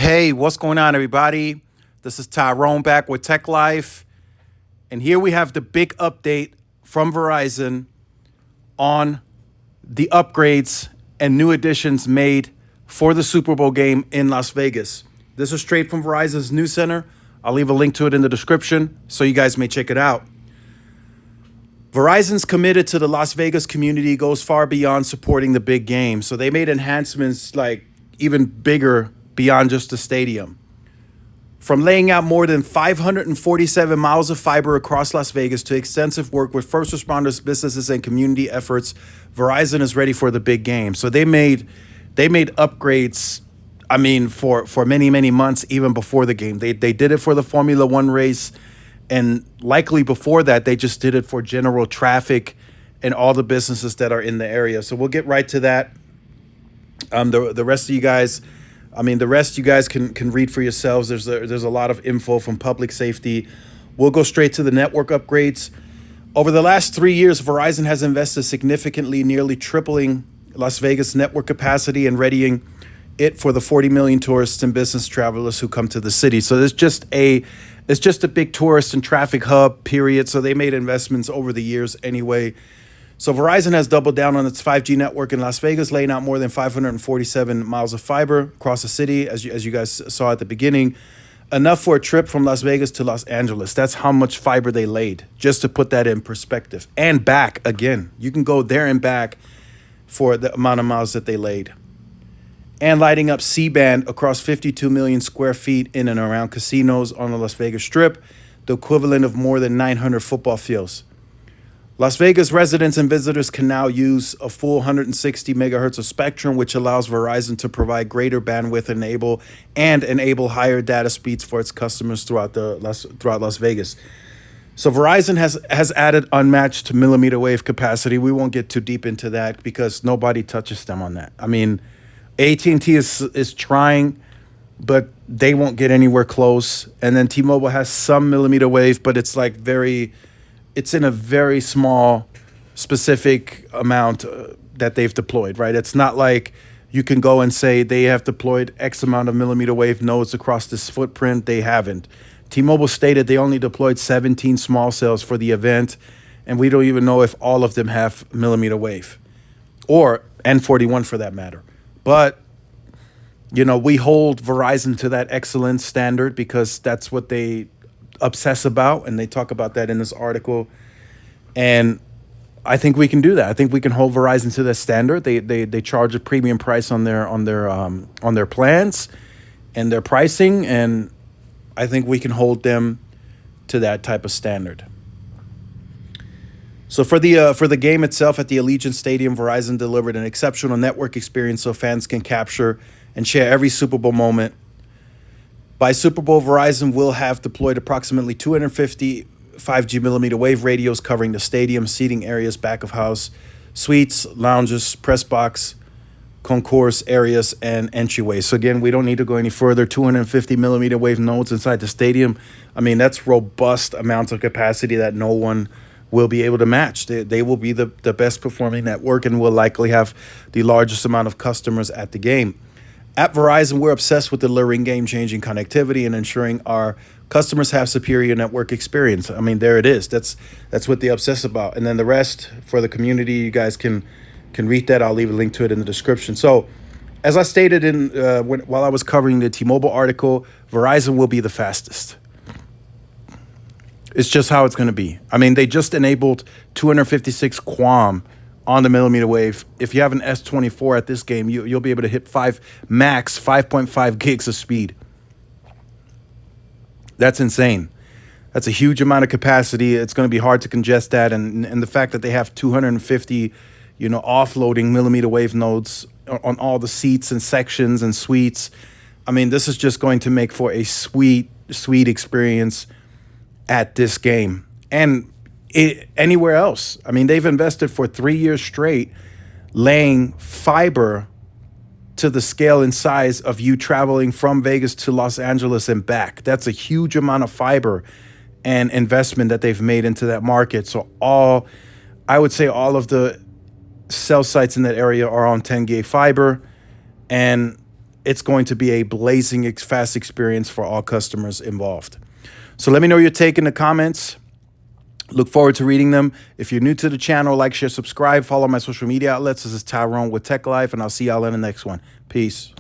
Hey, what's going on, everybody? This is Tyrone back with Tech Life. And here we have the big update from Verizon on the upgrades and new additions made for the Super Bowl game in Las Vegas. This is straight from Verizon's news center. I'll leave a link to it in the description so you guys may check it out. Verizon's committed to the Las Vegas community goes far beyond supporting the big game. So they made enhancements like even bigger beyond just the stadium. From laying out more than 547 miles of fiber across Las Vegas to extensive work with first responders, businesses, and community efforts, Verizon is ready for the big game. So they made upgrades, for many months, even before the game. They did it for the Formula One race, and likely before that, they just did it for general traffic and all the businesses that are in the area. So we'll get right to that. The rest of you guys, the rest you guys can read for yourselves. There's a lot of info from public safety. We'll go straight to the network upgrades. Over the last 3 years, Verizon has invested significantly, nearly tripling Las Vegas network capacity and readying it for the 40 million tourists and business travelers who come to the city. So it's just a big tourist and traffic hub, period. So they made investments over the years anyway. So Verizon has doubled down on its 5G network in Las Vegas, laying out more than 547 miles of fiber across the city, as you guys saw at the beginning. Enough for a trip from Las Vegas to Los Angeles. That's how much fiber they laid, just to put that in perspective. And back again. You can go there and back for the amount of miles that they laid. And lighting up C-band across 52 million square feet in and around casinos on the Las Vegas Strip, the equivalent of more than 900 football fields. Las Vegas residents and visitors can now use a full 160 megahertz of spectrum, which allows Verizon to provide greater bandwidth enable higher data speeds for its customers throughout Las Vegas. So Verizon has added unmatched millimeter wave capacity. We won't get too deep into that because nobody touches them on that. AT&T is trying, but they won't get anywhere close. And then T-Mobile has some millimeter wave, but it's it's in a very small, specific amount that they've deployed, right? It's not like you can go and say they have deployed X amount of millimeter wave nodes across this footprint. They haven't. T-Mobile stated they only deployed 17 small cells for the event, and we don't even know if all of them have millimeter wave or N41 for that matter. But, we hold Verizon to that excellent standard because that's what they obsess about, and they talk about that in this article. And I think we can do that. I think we can hold Verizon to that standard. They charge a premium price on their plans and their pricing, and I think we can hold them to that type of standard. So for the game itself at the Allegiant Stadium, Verizon delivered an exceptional network experience so fans can capture and share every Super Bowl moment. By Super Bowl, Verizon will have deployed approximately 250 5G millimeter wave radios covering the stadium, seating areas, back of house, suites, lounges, press box, concourse areas, and entryways. So again, we don't need to go any further. 250 millimeter wave nodes inside the stadium. That's robust amounts of capacity that no one will be able to match. They will be the best performing network and will likely have the largest amount of customers at the game. At Verizon, we're obsessed with delivering game-changing connectivity and ensuring our customers have superior network experience. There it is. That's what they obsess about. And then the rest for the community, you guys can read that. I'll leave a link to it in the description. So, as I stated while I was covering the T-Mobile article, Verizon will be the fastest. It's just how it's going to be. They just enabled 256 QAM on the millimeter wave. If you have an S24 at this game, you'll be able to hit 5.5 gigs of speed. That's insane. That's a huge amount of capacity. It's going to be hard to congest that, and the fact that they have 250, offloading millimeter wave nodes on all the seats and sections and suites. This is just going to make for a sweet experience at this game and anywhere else. They've invested for 3 years straight laying fiber to the scale and size of you traveling from Vegas to Los Angeles and back. That's a huge amount of fiber and investment that they've made into that market. So I would say all of the cell sites in that area are on 10 gig fiber, and it's going to be a blazing fast experience for all customers involved. So let me know your take in the comments. Look forward to reading them. If you're new to the channel, like, share, subscribe, follow my social media outlets. This is Tyrone with Tech Life, and I'll see y'all in the next one. Peace.